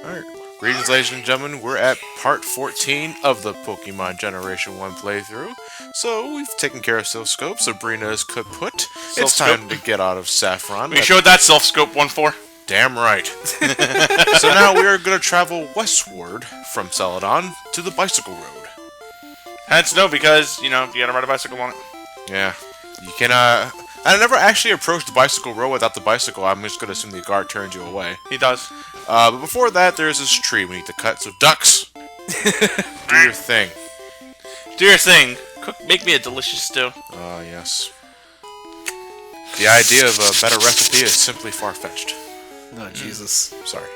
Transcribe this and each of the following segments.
Alright, greetings ladies and gentlemen, we're at part 14 of the Pokemon Generation 1 playthrough. So, we've taken care of Silph Scope, Sabrina is kaput. It's time to get out of Saffron. We showed that Silph Scope 1-4. Damn right. So now we are going to travel westward from Celadon to the Bicycle Road. Hence no, because, you know, you gotta ride a bicycle on it. Yeah, you can, I never actually approached the Bicycle Road without the bicycle. I'm just going to assume the guard turns you away. He does. But before that, there's this tree we need to cut. So, ducks, do your thing. Do your thing. Make me a delicious stew. Yes. The idea of a better recipe is simply far-fetched. Oh, Jesus. Sorry.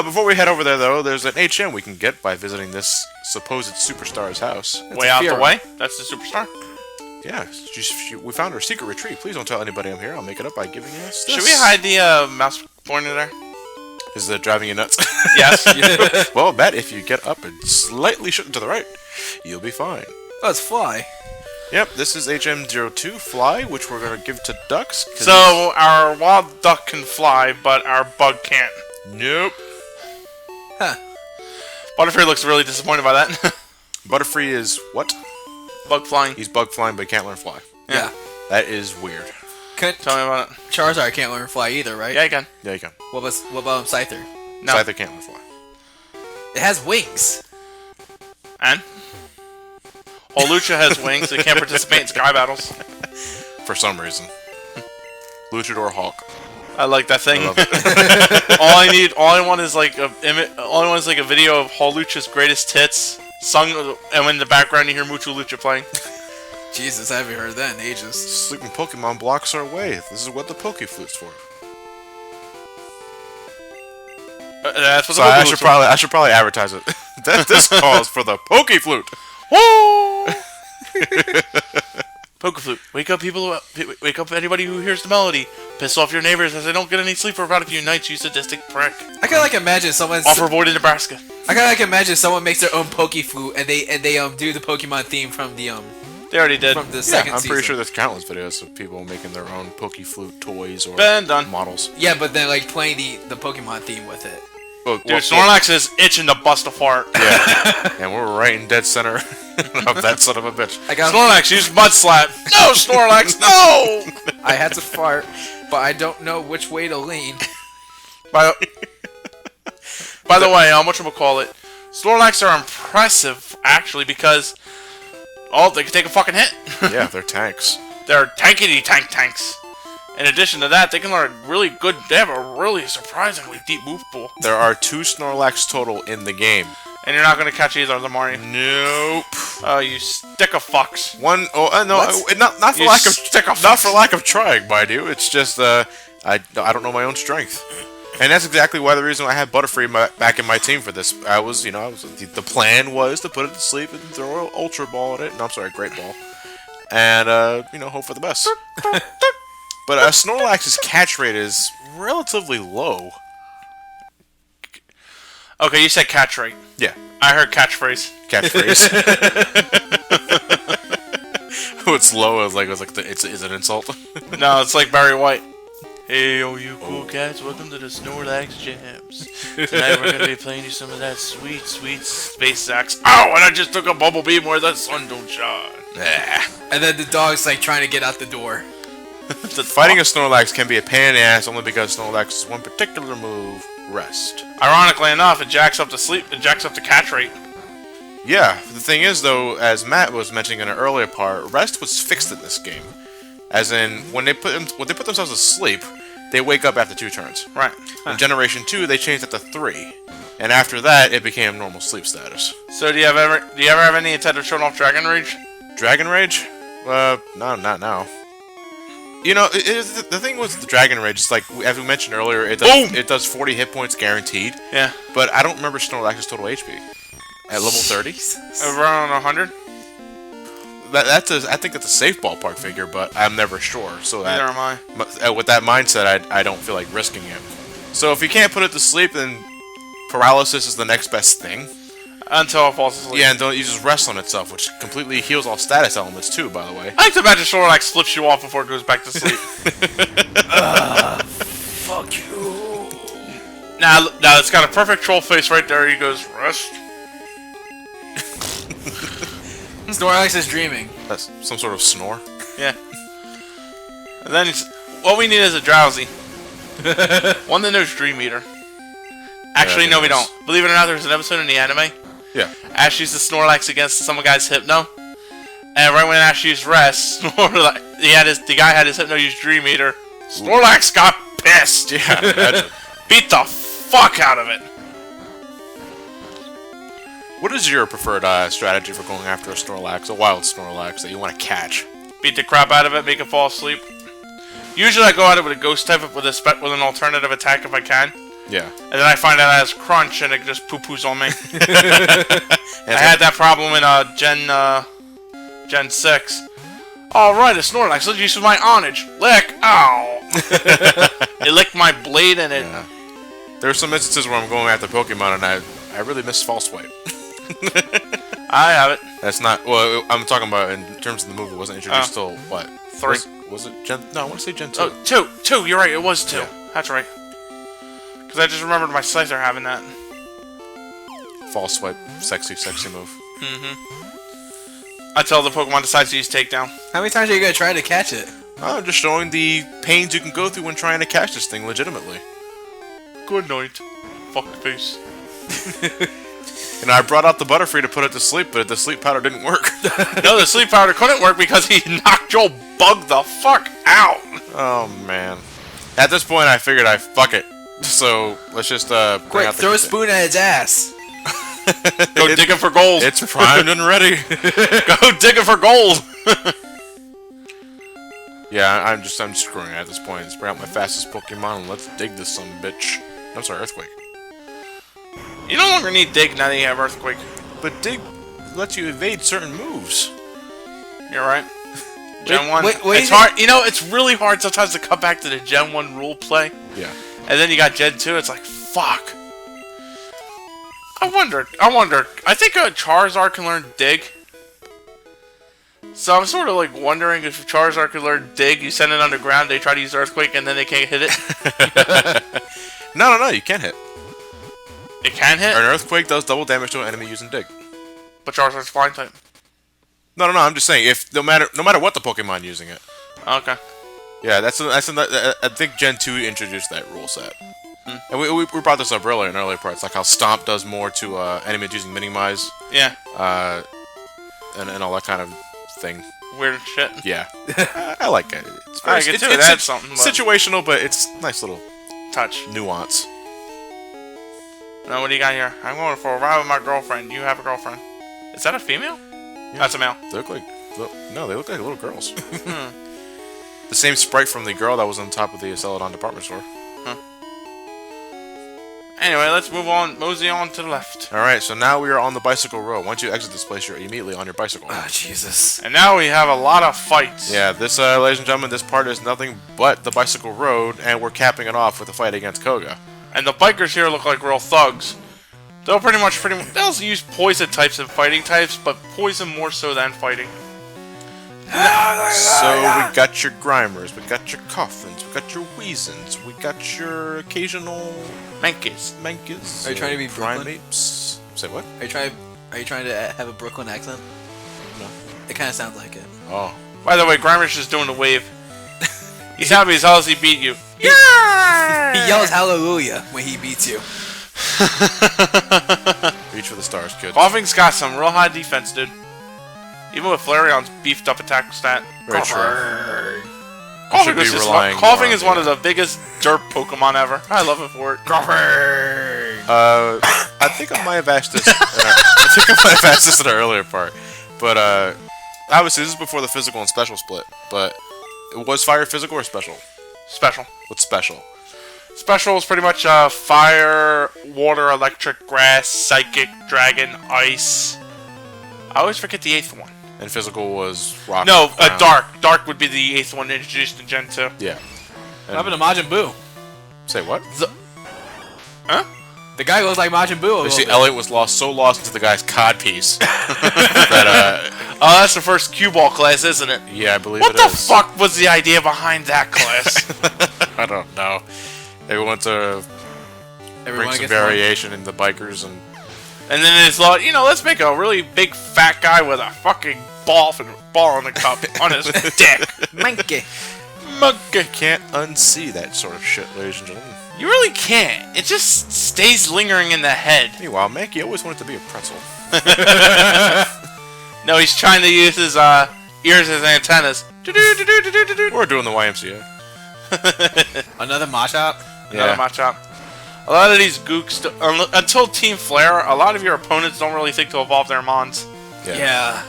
Before we head over there, though, there's an HM we can get by visiting this supposed superstar's house. Way out the way? That's the superstar? Yeah, we found her secret retreat. Please don't tell anybody I'm here. I'll make it up by giving us this. Should we hide the mouse born in there? Is it driving you nuts? Yes. Well, bet if you get up and slightly shift to the right, you'll be fine. Oh, it's Fly. Yep, this is HM02 Fly, which we're going to give to ducks. So, our wild duck can fly, but our bug can't. Nope. Huh. Butterfree looks really disappointed by that. Butterfree is what? Bug flying. He's bug flying, but he can't learn fly. Yeah. That is weird. Tell me about it. Charizard can't learn fly either, right? Yeah, you can. Yeah, you can. What about Scyther? No. Scyther can't learn fly. It has wings. And? Holucha has wings. It can't participate in sky battles. For some reason. Luchador Hulk. I like that thing. I love it. all I want is like a video of Holucha's greatest hits sung, and in the background you hear Mucho Lucha playing. Jesus, I haven't heard that in ages. Sleeping Pokemon blocks our way. This is what the Pokeflute's for. That's what So I should probably advertise it. This calls for the Pokeflute. Woo! Pokeflute. Wake up people. Wake up anybody who hears the melody. Piss off your neighbors as they don't get any sleep for about a few nights, you sadistic prick. I can like imagine someone. Offer void in Nebraska. I can like imagine someone makes their own Pokeflute and they do the Pokemon theme from the They already did. from the second I'm season. pretty sure there's countless videos of people making their own Pokeflute toys or Been done. models. Yeah, but then like playing the Pokemon theme with it. Dude, Snorlax is itching to bust a fart. Yeah, and we're right in dead center of that son of a bitch. I got Snorlax, use Mud Slap. No, Snorlax, no! I had to fart, but I don't know which way to lean. By the way, whatchamacallit, Snorlax are impressive, actually, because, they can take a fucking hit. Yeah, they're tanks. They're tanks. In addition to that, they can learn they have a really surprisingly deep move pool. There are 2 Snorlax total in the game. And you're not going to catch either of them, are you? Nope. Oh, you stick of fucks. Not for lack of trying, mind you. It's just I don't know my own strength, and that's exactly why the reason I had Butterfree back in my team for this. The plan was to put it to sleep and throw an Ultra Ball at it. No, I'm sorry, Great Ball, and hope for the best. But Snorlax's catch rate is relatively low. Okay, you said catch rate. Yeah. I heard catchphrase. Catchphrase. What's low is it's an insult. No, it's like Barry White. Hey, yo, you cool cats, welcome to the Snorlax Jams. Tonight we're going to be playing you some of that sweet, sweet space sax. Ow, and I just took a bubble beam where the sun don't shine. And then the dog's like trying to get out the door. Fighting a Snorlax can be a pain in the ass only because Snorlax's one particular move, Rest. Ironically enough, it jacks up the catch rate. Yeah, the thing is though, as Matt was mentioning in an earlier part, Rest was fixed in this game. As in, when they put themselves asleep, they wake up after 2 turns. Right. In Generation 2, they changed it to 3. And after that, it became normal sleep status. So do you ever have any intent of showing off Dragon Rage? Dragon Rage? No, not now. You know, the thing with the Dragon Rage is like, as we mentioned earlier, it does 40 hit points guaranteed. Yeah. But I don't remember Snorlax's total HP. At level 30? Around 100? I think that's a safe ballpark figure, but I'm never sure. So neither am I. With that mindset, I don't feel like risking it. So if you can't put it to sleep, then paralysis is the next best thing. Until it falls asleep. Yeah, and don't use rest on itself, which completely heals all status elements too, by the way. I like to imagine Snorlax flips you off before it goes back to sleep. Fuck you. Now it's got a perfect troll face right there. He goes, rest. Snorlax is dreaming. That's some sort of snore. Yeah. And then what we need is a drowsy. One that knows Dream Eater. Actually, no, we don't. Believe it or not, there's an episode in the anime. Yeah. Ash used the Snorlax against some guy's Hypno. And right when Ash used Rest, the guy had his Hypno use Dream Eater. Snorlax got pissed. Yeah, imagine. Beat the fuck out of it. What is your preferred strategy for going after a Snorlax, a wild Snorlax that you want to catch? Beat the crap out of it, make it fall asleep. Usually I go at it with a Ghost type with an alternative attack if I can. Yeah. And then I find out it has Crunch and it just poo-poos on me. I had that problem in Gen 6. Alright, a Snorlax, let's use my Onage. Lick! Ow! It licked my blade and it... Yeah. There are some instances where I'm going after Pokemon and I really miss False Swipe. I have it. That's not... Well, I'm talking about in terms of the movie. It wasn't introduced till, what? 3. Was it Gen... No, I want to say Gen 2. Oh, 2! You're right, it was 2. Yeah. That's right. Because I just remembered my Scyther having that. False Swipe. Sexy, sexy move. Until the Pokemon decides to use Takedown. How many times are you gonna try to catch it? I'm just showing the pains you can go through when trying to catch this thing legitimately. Good night. Fuck face. And I brought out the Butterfree to put it to sleep, but the sleep powder didn't work. No, the sleep powder couldn't work because he knocked Joel Bug the fuck out. Oh, man. At this point, I figured fuck it. So, let's just, bring Quick, out the... throw a spoon at its ass. Go digging for gold. It's primed and ready. Go digging for gold. Yeah, I'm just screwing at this point. Let's bring out my fastest Pokemon and let's dig this some bitch. I'm sorry, Earthquake. You no longer need Dig now that you have Earthquake. But Dig lets you evade certain moves. You're right. Gen 1. wait, it's hard. You know, it's really hard sometimes to cut back to the Gen 1 rule play. Yeah. And then you got Gen 2. It's like, fuck. I wonder. I think Charizard can learn Dig. So I'm sort of like wondering if Charizard could learn Dig, you send it underground, they try to use Earthquake, and then they can't hit it. No, you can't hit. It can hit? An Earthquake does double damage to an enemy using Dig. But Charizard's Flying type. No, I'm just saying, if no matter what the Pokemon using it. Okay. Yeah, I think Gen 2 introduced that rule set. And we brought this up earlier in earlier parts, like how Stomp does more to enemies using Minimize. Yeah. And all that kind of thing. Weird shit. Yeah. I like it. It's I get to it. That's something. But situational, but it's nice little touch. nuance. Now, what do you got here? I'm going for a ride with my girlfriend. You have a girlfriend. Is that a female? Yeah. That's a male. They look like... No, they look like little girls. The same sprite from the girl that was on top of the Celadon department store. Anyway, let's move on. Mosey on to the left. Alright, so now we are on the bicycle road. Once you exit this place, you're immediately on your bicycle. Oh, Jesus. And now we have a lot of fights. Yeah, this, ladies and gentlemen, this part is nothing but the bicycle road, and we're capping it off with a fight against Koga. And the bikers here look like real thugs. They'll pretty much they'll use poison types and fighting types, but poison more so than fighting. So we got your Grimers, we got your Coffins, we got your Weezins, we got your occasional Mankis. Mankis. Are you trying to be Brooklyn? Apes. Say what? Are you trying to have a Brooklyn accent? No. It kind of sounds like it. Oh. By the way, Grimer's just doing the wave. He's happy as hell as he beat you. He yells hallelujah when he beats you. Reach for the stars, kid. Coughing's got some real high defense, dude. Even with Flareon's beefed up attack stat. Very true. Coughing is one of the biggest derp Pokemon ever. I love it for it. I think I might have asked this. In an earlier part, but obviously this is before the physical and special split. But was fire physical or special? Special. What's special? Special is pretty much fire, water, electric, grass, psychic, dragon, ice. I always forget the 8th one. And physical was rock. No, dark. Dark would be the 8th one introduced in Gen 2. Yeah. What happened to Majin Buu? Say what? Huh? The guy looks like Majin Buu. You see, Elliot was so lost into the guy's Cod Piece that oh, that's the first cue ball class, isn't it? yeah, I believe What it the is. fuck was the idea behind that class? I don't know. They went to Everyone bring some gets one. variation in the bikers and. And then it's like, let's make a really big fat guy with a fucking ball in the cup on his dick. Monkey. Monkey. Can't unsee that sort of shit, ladies and gentlemen. You really can't. It just stays lingering in the head. Meanwhile, Mankey always wanted to be a pretzel. No, he's trying to use his ears as antennas. We're doing the YMCA. Another Machop? Another Machop. A lot of these gooks, until Team Flare, a lot of your opponents don't really think to evolve their Mons. Yeah.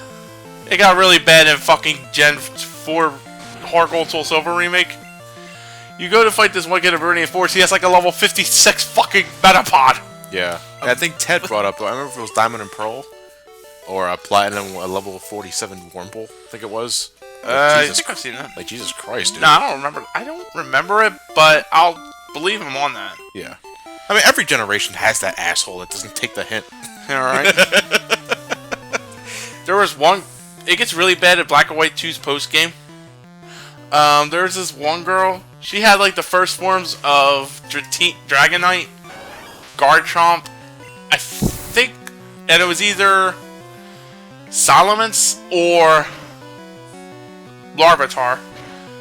It got really bad in fucking Gen 4 Heart Gold Soul Silver remake. You go to fight this Wicked Viridian Force, he has like a level 56 fucking Metapod. Yeah. I think Ted brought up, I remember if it was Diamond and Pearl, or a Platinum, a level 47 Wurmple, I think it was. I think I've seen that. Like, Jesus Christ, dude. No, I don't remember it, but I'll believe him on that. Yeah. I mean, every generation has that asshole that doesn't take the hint. Alright. There was one... It gets really bad at Black and White 2's post-game. There's this one girl. She had, like, the first forms of Dragonite, Garchomp, I think... And it was either Salamence or Larvitar.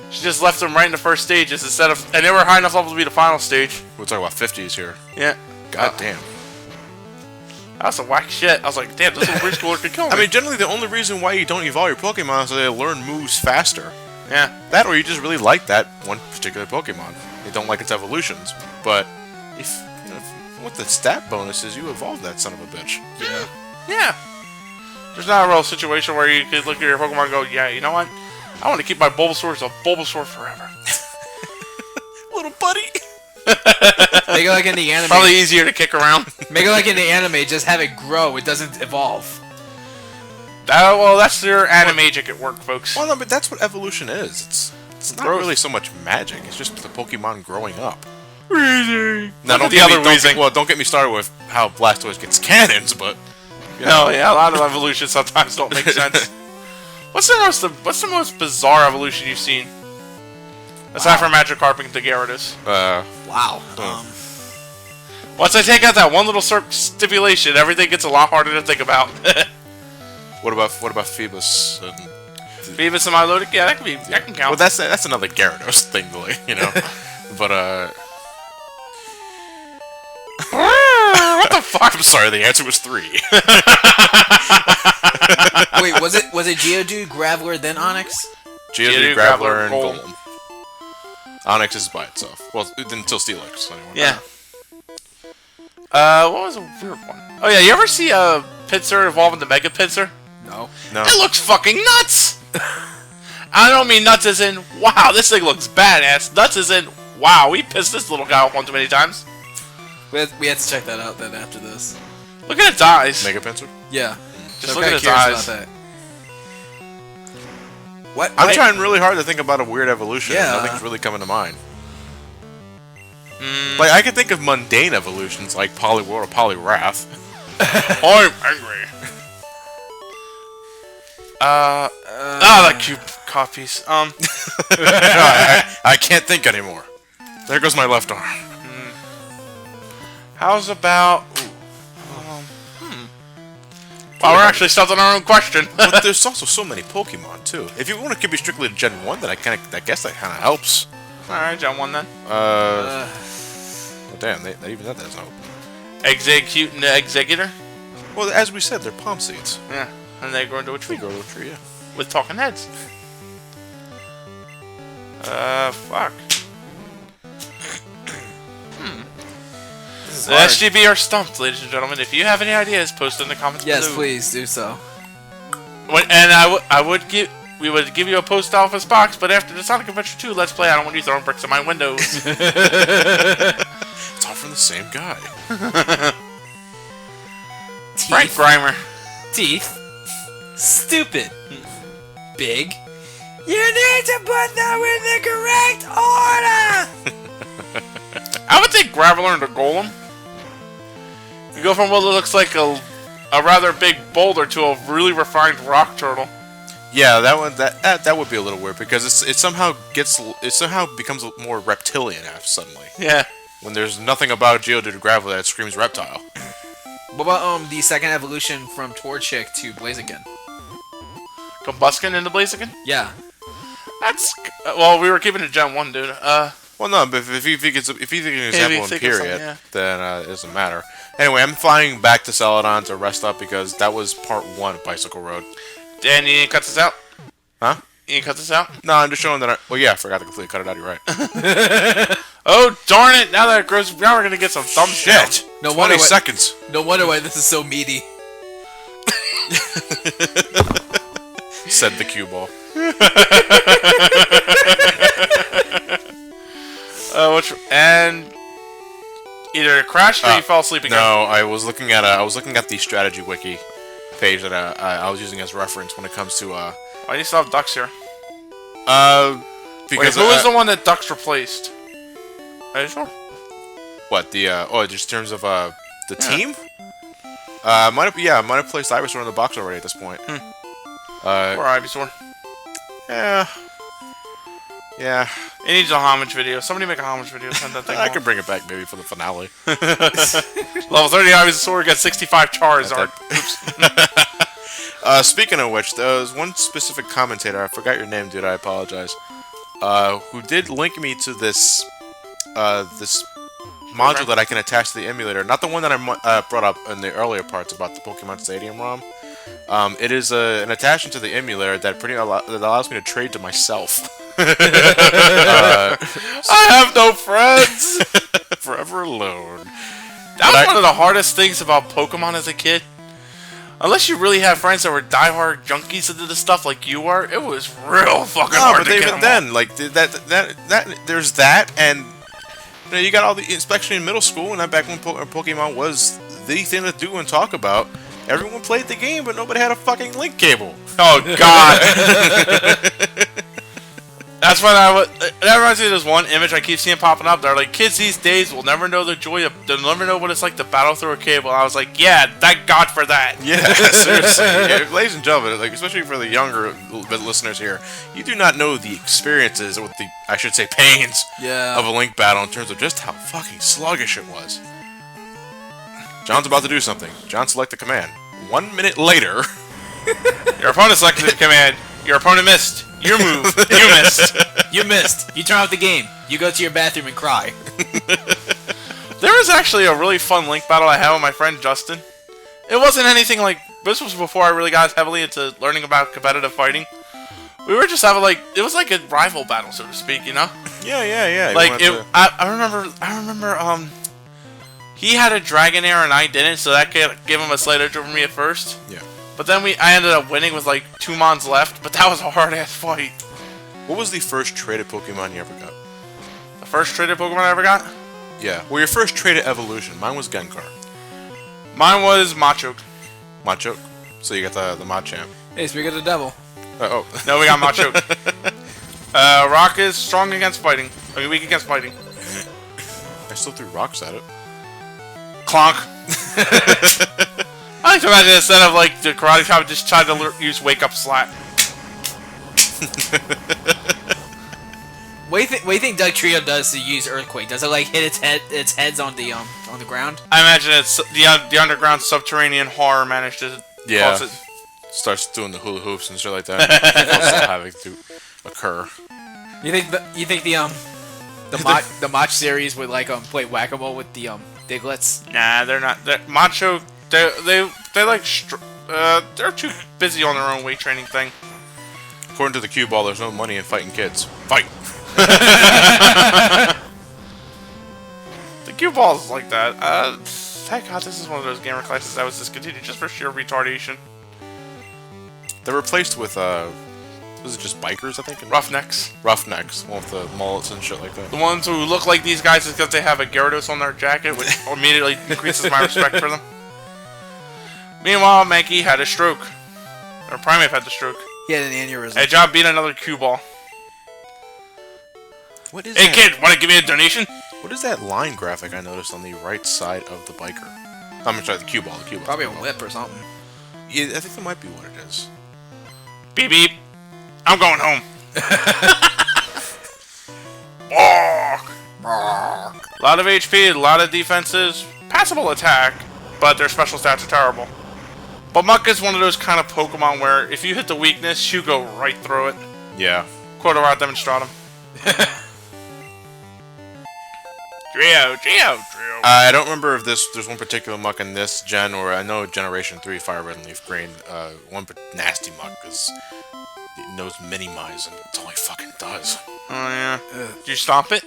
She just left them right in the first stages instead of... And they were high enough level to be the final stage. We're talking about 50s here. Yeah. God damn. That was some whack shit. I was like, damn, this little preschooler could kill me. I mean, generally the only reason why you don't evolve your Pokemon is so they learn moves faster. Yeah. That or you just really like that one particular Pokemon. You don't like its evolutions. But if you want the stat bonuses, you evolve that son of a bitch. Yeah. Yeah. There's not a real situation where you could look at your Pokemon and go, yeah, you know what? I want to keep my Bulbasaur as a Bulbasaur forever. Little buddy. Make it like in the anime. Probably easier to kick around. Make it like in the anime. Just have it grow. It doesn't evolve. Well, that's your animagic at work, folks. Well, no, but that's what evolution is. It's not really so much magic. It's just the Pokemon growing up. Weezing. Now, don't get me started with how Blastoise gets cannons, but... No, yeah, a lot of evolutions sometimes don't make sense. What's the most bizarre evolution you've seen? Aside from Magikarp and Gyarados. Wow. Once I take out that one little stipulation, everything gets a lot harder to think about. What about Phoebus? Phoebus and Milotic? Yeah, that can count. Well, that's another Gyarados thing, you know. But what the fuck? I'm sorry, the answer was 3. Wait, was it Geodude, Graveler, then Onix? Geodude, Graveler, and Golem. Onix is by itself. Well, until Steelix. Anyway. Yeah. What was a weird one? Oh yeah, you ever see a Pinsir evolve into Mega Pinsir? No. It looks fucking nuts! I don't mean nuts as in, wow, this thing looks badass. Nuts as in, wow, we pissed this little guy off one too many times. We have to check that out then after this. Look at its eyes. Mega Pinsir? Yeah. Just So look I'm at its kinda curious eyes. about that. What? I'm trying really hard to think about a weird evolution. Yeah. And nothing's really coming to mind. Like, I can think of mundane evolutions like Poliwhirl or Poliwrath. I'm angry. That cute Cod Piece. I can't think anymore. There goes my left arm. How's about... Well, we're actually stuck on our own question. But there's also so many Pokemon, too. If you want to keep it strictly to Gen 1, then I guess that kind of helps. Alright, Gen 1 then. Well, damn, they even that doesn't help. Execute and Executor? Well, as we said, they're palm seeds. Yeah, and they grow into a tree. They grow to a tree, yeah. With talking heads. Fuck. The SGB are stumped, ladies and gentlemen. If you have any ideas, post in the comments below. Yes, please do so. We would give you a post office box, but after the Sonic Adventure 2 Let's Play, I don't want you throwing bricks at my windows. It's all from the same guy. Frank Grimer. Teeth. Stupid. Big. You need to put them in the correct order! I would think Graveler into Golem. You go from what looks like a rather big boulder to a really refined rock turtle. Yeah, that one that would be a little weird because it somehow becomes more reptilian suddenly. Yeah. when there's nothing about Geodude Gravel that screams reptile. What about the second evolution from Torchic to Blaziken? Combuskin into Blaziken? Yeah. That's well, we were keeping it Gen 1, dude. Well, no, but if you think it's an example in think of something, period, yeah. then it doesn't matter. Anyway, I'm flying back to Celadon to rest up because that was part 1 of Bicycle Road. Dan, you didn't cut this out? Huh? You didn't cut this out? No, I'm just showing that well, yeah, I forgot to completely cut it out, you're right. Oh, darn it! Now that it grows, now we're gonna get some thumbs Shit! No 20 wonder why- seconds! No wonder why this is so meaty. Said the cue ball. And either it crashed or you fell asleep again. No, I was looking at the strategy wiki page that I was using as reference when it comes to Why do you still have ducks here? because Wait, who was the one that ducks replaced? Are you sure? what the just in terms of the team? I might have placed Ivysaur in the box already at this point. Or Ivysaur. Yeah. It needs a homage video. Somebody make a homage video. Send that thing. I could bring it back maybe for the finale. Level 30 Ivysaur got 65 Charizard. Speaking of which, there was one specific commentator, I forgot your name, dude, I apologize, who did link me to this this module that I can attach to the emulator. Not the one that I brought up in the earlier parts about the Pokemon Stadium ROM. It is an attachment to the emulator that that allows me to trade to myself. I have no friends. Forever alone. That was one of the hardest things about Pokemon as a kid. Unless you really had friends that were diehard junkies into the stuff like you are, it was real fucking hard to get them then, on. like that, there's that, and you know, you got all the, especially in middle school, and back when Pokemon was the thing to do and talk about. Everyone played the game, but nobody had a fucking link cable. Oh God. That's what that reminds me of this one image I keep seeing popping up. They're like, kids these days will never know the joy of, they'll never know what it's like to battle through a cable. I was like, yeah, thank God for that. Yeah, seriously. Yeah, ladies and gentlemen, like, especially for the younger listeners here, you do not know the experiences, with the, I should say, pains of a link battle in terms of just how fucking sluggish it was. John's about to do something. John selected command. 1 minute later... Your opponent selected the command. Your opponent missed. Your move. You missed. You missed. You turn off the game. You go to your bathroom and cry. There was actually a really fun link battle I had with my friend Justin. It wasn't anything like... This was before I really got heavily into learning about competitive fighting. We were just having like... It was like a rival battle, so to speak, you know? Yeah. Like, I remember, he had a Dragonair and I didn't, so that gave him a slight edge over me at first. Yeah. But then I ended up winning with like 2 mons left, but that was a hard-ass fight. What was the first traded Pokemon you ever got? The first traded Pokemon I ever got? Yeah. Well, your first traded evolution. Mine was Gengar. Mine was Machoke. Machoke. So you got the Machamp. Hey, speak of the devil. Oh. No, we got Machoke. Rock is strong against fighting. I mean, weak against fighting. I still threw rocks at it. Clonk. I like to imagine instead of like the karate chop, just tried to use wake up slap. What do you think Doug Trio does to use Earthquake? Does it like hit its heads on the ground? I imagine it's the underground subterranean horror managed to cause it. Starts doing the hula hoops and shit like that. Causes having to occur. You think the Mach series would like play whack-a-mole with the Diglets? Nah, they're not. Macho, they like they're too busy on their own weight training thing. According to the cue ball, there's no money in fighting kids. Fight. The cue ball is like that. Thank God this is one of those gamer classes that was discontinued just for sheer retardation. They're replaced with was it just bikers? I think. Roughnecks. Roughnecks, one with the mullets and shit like that. The ones who look like these guys is because they have a Gyarados on their jacket, which immediately increases my respect for them. Meanwhile, Mankey had a stroke. Or Primeape had the stroke. He had an aneurysm. Hey, John beat another cue ball. What is Hey, that? kid, want to give me a donation? What is that line graphic I noticed on the right side of the biker? I'm sorry, the cue ball. Probably a whip or something. Yeah, I think that might be what it is. Beep beep. I'm going home. Oh, A lot of HP, a lot of defenses, passable attack, but their special stats are terrible. But Muck is one of those kind of Pokemon where if you hit the weakness, you go right through it. Yeah. Quarter demonstratum. Trio. I don't remember if there's one particular Muck in this gen, or I know Generation 3 Fire Red and Leaf Green. One nasty Muck is it knows Minimize, and that's all he fucking does. Oh yeah. Did you stomp it?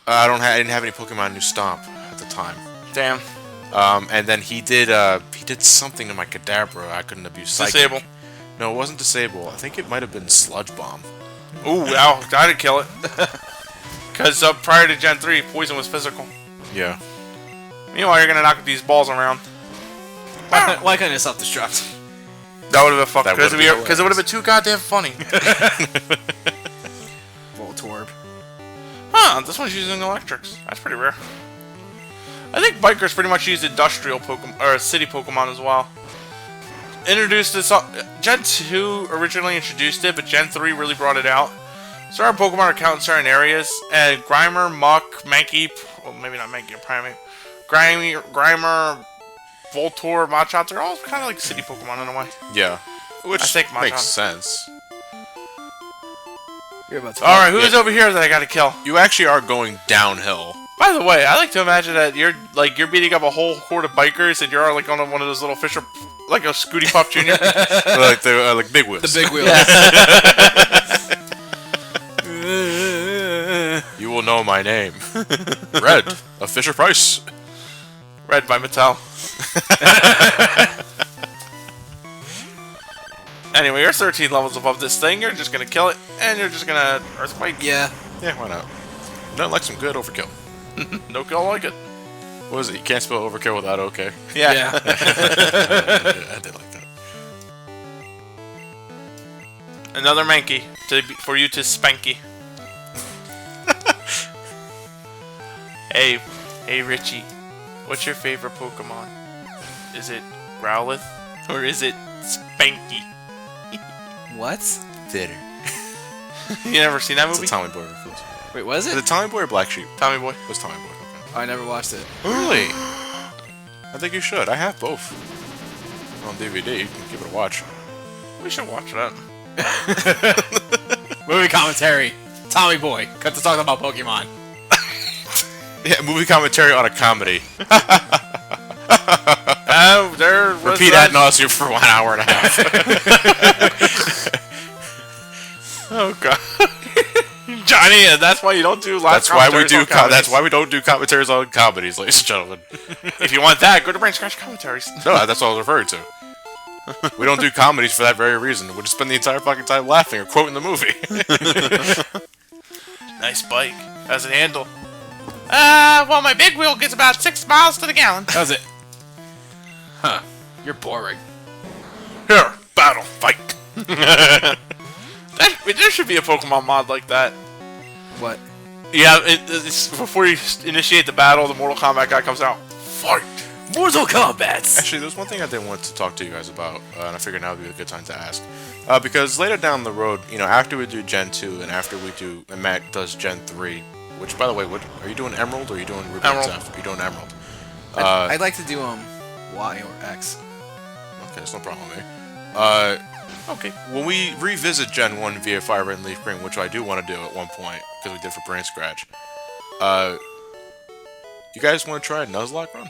I didn't have any Pokemon who Stomp at the time. Damn. And then he did something to my Kadabra. I couldn't abuse Psychic. Disable. No, it wasn't Disable. I think it might have been Sludge Bomb. Ooh, ow! I didn't kill it. Because prior to Gen 3, Poison was physical. Yeah. Meanwhile, you're gonna knock these balls around. Why couldn't it self-destruct? That would have been fucked. That Because would've been it would have been too goddamn funny. Voltorb. Huh, this one's using electrics. That's pretty rare. I think Bikers pretty much used industrial Pokemon, or city Pokemon as well. Introduced this, Gen 2 originally introduced it, but Gen 3 really brought it out. Certain Pokemon are counted in certain areas, and Grimer, Muck, Mankey, well maybe not Mankey, Primeape, Grimer, Voltorb, Machop, they're all kind of like city Pokemon in a way. Yeah. Which I think makes Machop. sense. You're about to Alright, who's over here that I gotta kill? You actually are going downhill. By the way, I like to imagine that you're beating up a whole horde of bikers and you're like on one of those little Fisher, like a Scooty Puff Jr. like Big Wheels. the big wheel. You will know my name. Red of Fisher Price. Red by Mattel. Anyway, you're 13 levels above this thing. You're just gonna kill it, and you're just gonna Earthquake. Yeah. Yeah, why not? Nothing like some good overkill. No kill like it. What is it? You can't spell overkill without okay. Yeah. I did like that. Another Mankey for you to spanky. Hey Richie, what's your favorite Pokemon? Is it Growlithe or is it Spanky? What? Theater. You never seen that It's movie? a Tommy Boy reference. Wait, was Is it? it Tommy Boy or Black Sheep? Tommy Boy. It was Tommy Boy. Okay. I never watched it. Really? I think you should. I have both. On DVD. You can give it a watch. We should watch that. Movie commentary. Tommy Boy. Cut to talk about Pokemon. Yeah, movie commentary on a comedy. There was Repeat ad nauseum for 1 hour and a half. Oh god. Johnny, that's why you don't do live That's why we commentaries do. on comedies. That's why we don't do commentaries on comedies, ladies and gentlemen. If you want that, go to Brain Scratch Commentaries. No, that's what I was referring to. We don't do comedies for that very reason. We'll just spend the entire fucking time laughing or quoting the movie. Nice bike. How's it handle? Well, my big wheel gets about 6 miles to the gallon. How's it? Huh. You're boring. Here, battle, fight. There should be a Pokemon mod like that. What? Yeah, it's before you initiate the battle, the Mortal Kombat guy comes out. Fight! Mortal Kombat! Actually, there's one thing I did want to talk to you guys about, and I figured now would be a good time to ask. Because later down the road, you know, after we do Gen 2 and after we do, and Matt does Gen 3, which, by the way, what are you doing, Emerald or are you doing Ruby Emerald. and Zeph? Are you doing Emerald? I'd like to do Y or X. Okay, that's no problem with me. Okay. When we revisit Gen 1 via Fire Red and Leaf Green, which I do want to do at one point, because we did for Brain Scratch, you guys want to try a Nuzlocke run?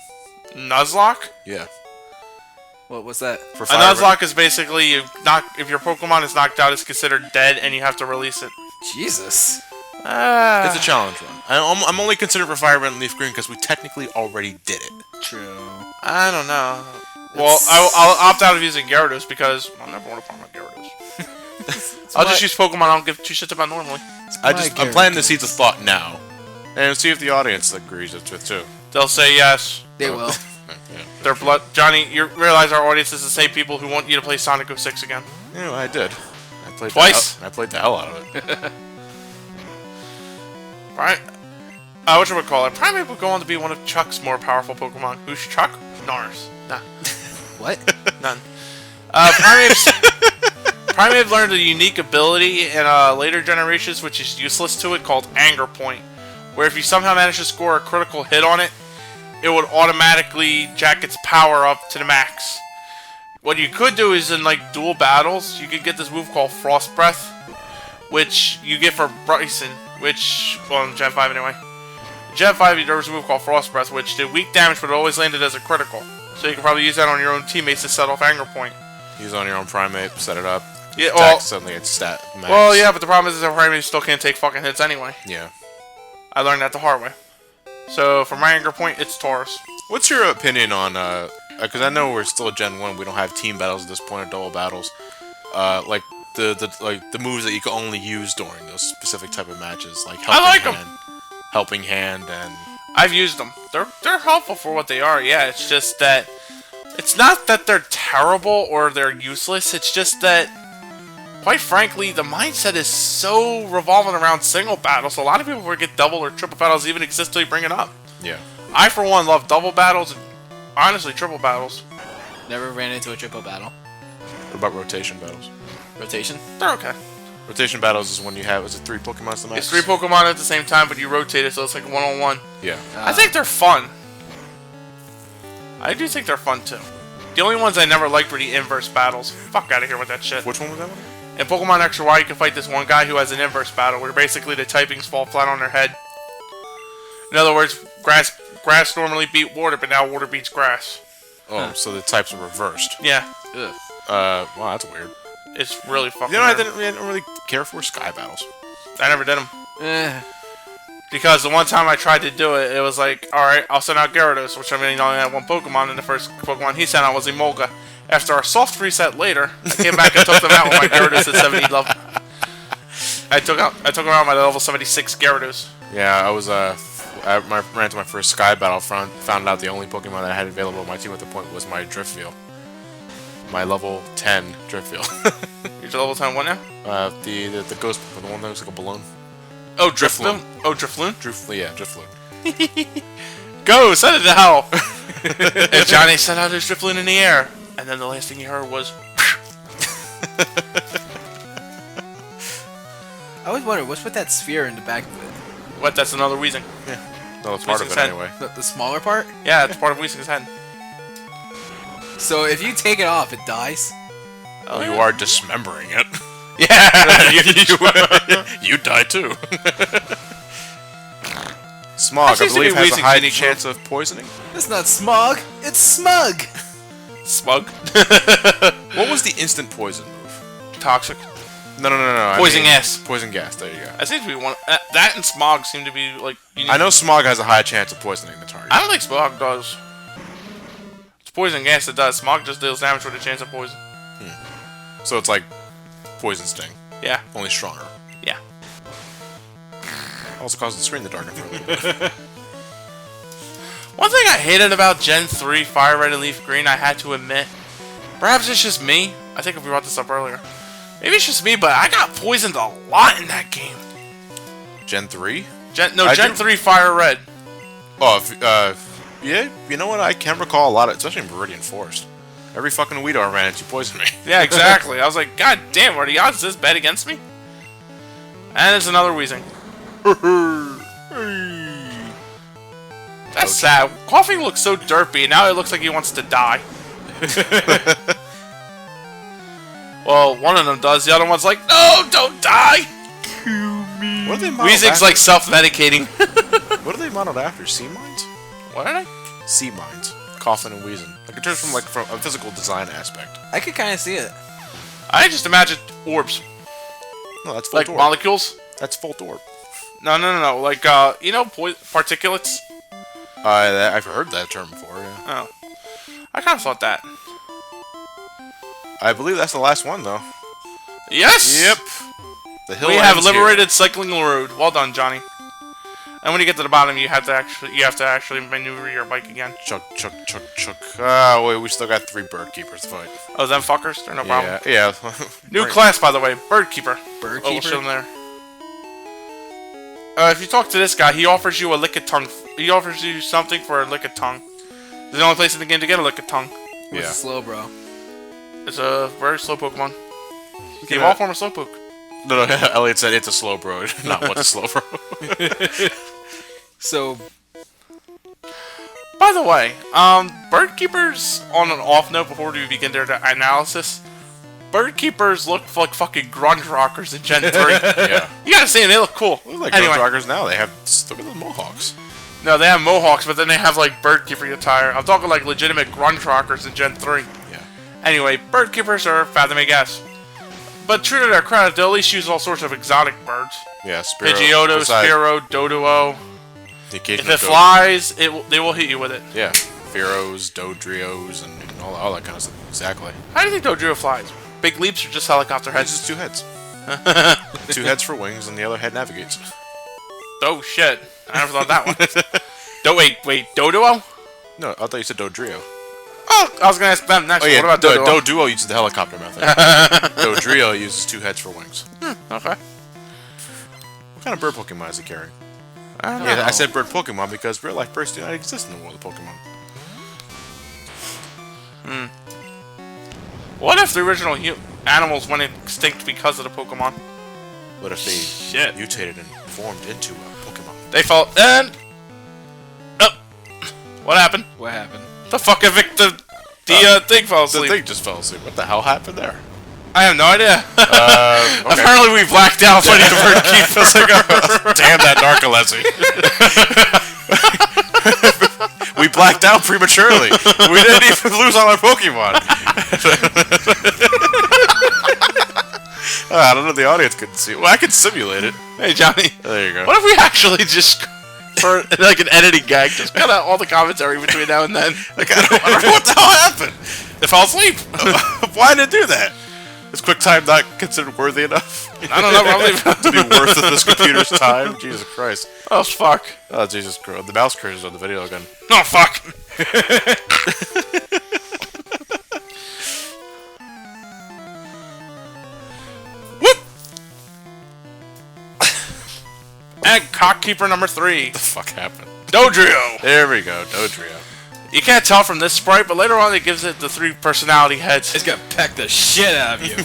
Nuzlocke? Yeah. What's that? For A Fire Nuzlocke is basically if your Pokemon is knocked out, it's considered dead, and you have to release it. Jesus. It's a challenge run. I'm only considering for Fire Red and Leaf Green because we technically already did it. True. I don't know. Well, I'll opt out of using Gyarados because I'll never want to farm my Gyarados. I'll just use Pokemon I don't give two shits about normally. I'm planting the seeds of thought now, and see if the audience agrees with it too. They'll say yes. They will. Yeah. Their blood, Johnny. You realize our audience is the same people who want you to play Sonic 06 again. Yeah, I did. I played Twice? I played the hell out of it. Right? Whatchamacallit? Primeape would go on to be one of Chuck's more powerful Pokemon. Who's Chuck? Nars. Nah. What? None. Primeape learned a unique ability in later generations, which is useless to it, called Anger Point. where if you somehow manage to score a critical hit on it, it would automatically jack its power up to the max. What you could do is in like dual battles, you could get this move called Frost Breath, which you get for Bryson, which, well, in Gen 5 anyway. In Gen 5, there was a move called Frost Breath, which did weak damage, but it always landed as a critical. So you can probably use that on your own teammates to set off Anger Point. Use it on your own primate, set it up. Yeah, attack, well, suddenly it's stat max. well, yeah, but the problem is that primate still can't take fucking hits anyway. Yeah. I learned that the hard way. So for my Anger Point, it's Taurus. What's your opinion on, because I know we're still Gen 1, we don't have team battles at this point, or double battles. Like, the moves that you can only use during those specific type of matches, like Helping Hand, and I've used them. They're helpful for what they are. Yeah, it's just that it's not that they're terrible or they're useless. It's just that, quite frankly, the mindset is so revolving around single battles. A lot of people forget double or triple battles even exist till you bring it up. yeah. I, for one, love double battles and honestly triple battles. Never ran into a triple battle. What about rotation battles? Rotation? They're okay. Rotation battles is when you have, is it 3 Pokemon to the max? It's 3 Pokemon at the same time, but you rotate it, so it's like one-on-one. Yeah. I think they're fun. I do think they're fun, too. The only ones I never liked were the inverse battles. Fuck out of here with that shit. Which one was that one? In Pokemon X or Y, you can fight this one guy who has an inverse battle, where basically the typings fall flat on their head. In other words, grass normally beat water, but now water beats grass. Oh, so the types are reversed. Yeah. Ugh. Wow, that's weird. It's really fucking You know, I weird. didn't really care for Sky battles. I never did them. Eh. Because the one time I tried to do it, it was like, alright, I'll send out Gyarados, which I mean, I only had one Pokemon, and the first Pokemon he sent out was Emolga. After our soft reset later, I came back and took them out with my Gyarados at 70 level. I took them out my level 76 Gyarados. Yeah, I was, I ran into my first Sky battle, found out the only Pokemon that I had available on my team at the point was my Driftveal. My level 10 Driftveal. You're to level 10 what now? The ghost, the one that looks like a balloon. Oh, Drifloon. Oh, Drifloon? Drifloon. Go, send it to hell! And Johnny sent out his Drifloon in the air. And then the last thing you heard was... I always wonder, what's with that sphere in the back of it? What, that's another Weezing. Yeah. No, it's part of it anyway. The smaller part? Yeah, it's part of Weezing's head. So if you take it off, it dies? Oh, you are dismembering it. Yeah! You die too. Smog, That I seems to believe, be has a Weezing's high unique chance of poisoning. It's not smog, it's smug! Smug. What was the instant poison move? Toxic. No. Poison gas. Poison gas, there you go. That seems to be one... that and Smog seem to be, like... I know Smog has a high chance of poisoning the target. I don't think Smog does. It's poison gas that does. Smog just deals damage with a chance of poison. So it's like Poison Sting, Yeah. only stronger. Yeah. Also causes the screen to darken for a little bit. One thing I hated about Gen 3 Fire Red and Leaf Green, I had to admit, perhaps it's just me. I think we brought this up earlier. Maybe it's just me, but I got poisoned a lot in that game. Gen 3? Gen 3 Fire Red. Oh, yeah, you know what? I can recall a lot of, especially in Meridian Forest. Every fucking Weedle I ran into poisoned me. Yeah, exactly. I was like, God damn, are the odds this bad against me? And it's another Weezing. That's sad. Coughing looks so derpy, and now it looks like he wants to die. Well, one of them does. The other one's like, no, don't die! What are they modeled Weezing's after? like self-medicating. What are they modeled after? Sea Mines? What are they? Sea Mines. Coffin and Weezing. Like, in terms from a physical design aspect. I could kind of see it. I just imagined orbs. No, that's full Like orb. molecules. That's full orb. No. Like, you know, particulates? I've heard that term before, yeah. Oh. I kind of thought that. I believe that's the last one, though. Yes! Yep. The hill We have ends here. liberated cycling road. Well done, Johnny. And when you get to the bottom, you have to actually maneuver your bike again. Chuck. Ah, wait, we still got 3 bird keepers to fight. Oh, them fuckers? They're no problem. Yeah. New class, by the way. Bird Keeper. Bird Oh, we'll Keeper? show them there. If you talk to this guy, he offers you a lick-a-tongue. He offers you something for a lick-a-tongue. It's the only place in the game to get a lick-a-tongue. What's Yeah. a slow, bro? It's a very slow Pokemon. can He evolved from a Slowpoke. No, Elliot said it's a slow bro, not what's a slow bro. So, By the way, bird keepers, on an off note before we begin their analysis, bird keepers look like fucking grunge rockers in Gen 3. Yeah. You gotta see them, they look cool. They look like Anyway. Ghost Rockers now. They have, look at the mohawks. No, they have mohawks, but then they have like bird keeper attire. I'm talking like legitimate grunge rockers in Gen 3. Yeah. Anyway, bird keepers are Fathom guess. But true to their credit, they'll at least use all sorts of exotic birds. Yeah, Spiro. Pidgeotto, besides Spiro, Doduo. the If occasional it flies, they will hit you with it. Yeah. Pharaohs, Dodrios, and all that kind of stuff. Exactly. How do you think Dodrio flies? Big leaps or just helicopter It's heads? just two heads. Two heads for wings, and the other head navigates. Oh shit. I never thought that one. Wait, Doduo? No, I thought you said Dodrio. Oh, I was gonna ask them next. Oh yeah, What about Doduo? Doduo uses the helicopter method. Dodrio uses two heads for wings. Okay. What kind of bird Pokemon is he carrying? I don't Yeah, know. I said bird Pokemon because real life birds do not exist in the world of Pokemon. What if the original animals went extinct because of the Pokemon? What if they Shit. mutated and formed into a Pokemon? They fell and. Oh, what happened? what happened? The fucking the thing fell The asleep. thing just fell asleep. What the hell happened there? I have no idea. Okay. Apparently we blacked out fighting the bird keep. It's like, damn that narcolepsy. We blacked out prematurely. We didn't even lose all our Pokemon. I don't know if the audience could see it. Well, I could simulate it. Hey Johnny, There you go. what if we actually just, for like an editing gag, just cut out all the commentary between now and then? Like, I don't know what the hell happened. It fell asleep. Why did it do that? Is QuickTime not considered worthy enough I don't know, probably. to be worth of this computer's time? Jesus Christ. Oh fuck. Oh, Jesus Christ. The mouse cursors on the video again. Oh fuck. Whoop. And cockkeeper number 3, What the fuck happened? Dodrio. There we go. Dodrio. You can't tell from this sprite, but later on it gives it the 3 personality heads. It's gonna peck the shit out of you.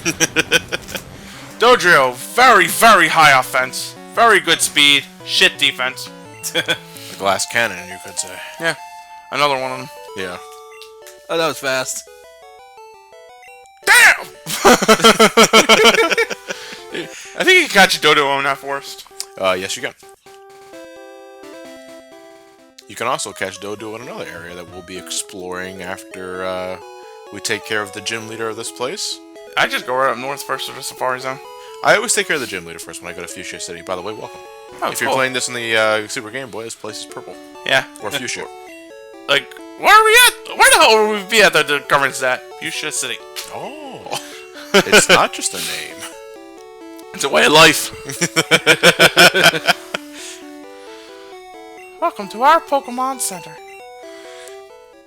Dodrio, very, very high offense, very good speed, shit defense. The glass cannon, you could say. Yeah, another one of them. Yeah. Oh, that was fast. Damn! I think you can catch Doduo in that forest. Yes, you can. You can also catch Doduo in another area that we'll be exploring after we take care of the gym leader of this place. I just go right up north first to the Safari Zone. I always take care of the gym leader first when I go to Fuchsia City. By the way, welcome. Oh, If you're cool. playing this in the Super Game Boy, this place is purple. Yeah. Or Fuchsia. Like, where are we at? Where the hell would we be at that governs that? Fuchsia City. Oh. It's not just a name. It's a way of life. Welcome to our Pokemon Center.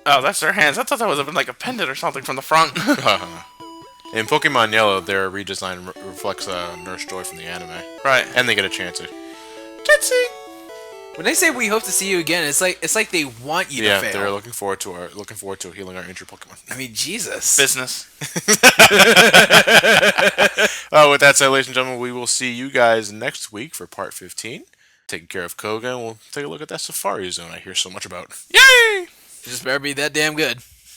Oh, that's their hands. I thought that would have been like a pendant or something from the front. In Pokemon Yellow, their redesign reflects Nurse Joy from the anime. Right. And they get a chance to. Jitsi! When they say we hope to see you again, it's like they want you Yeah, to fail. they're looking forward to healing our injured Pokemon. I mean, Jesus. Business. With that said, ladies and gentlemen, we will see you guys next week for part 15. Taking care of Koga, and we'll take a look at that Safari Zone I hear so much about. Yay! Just better be that damn good.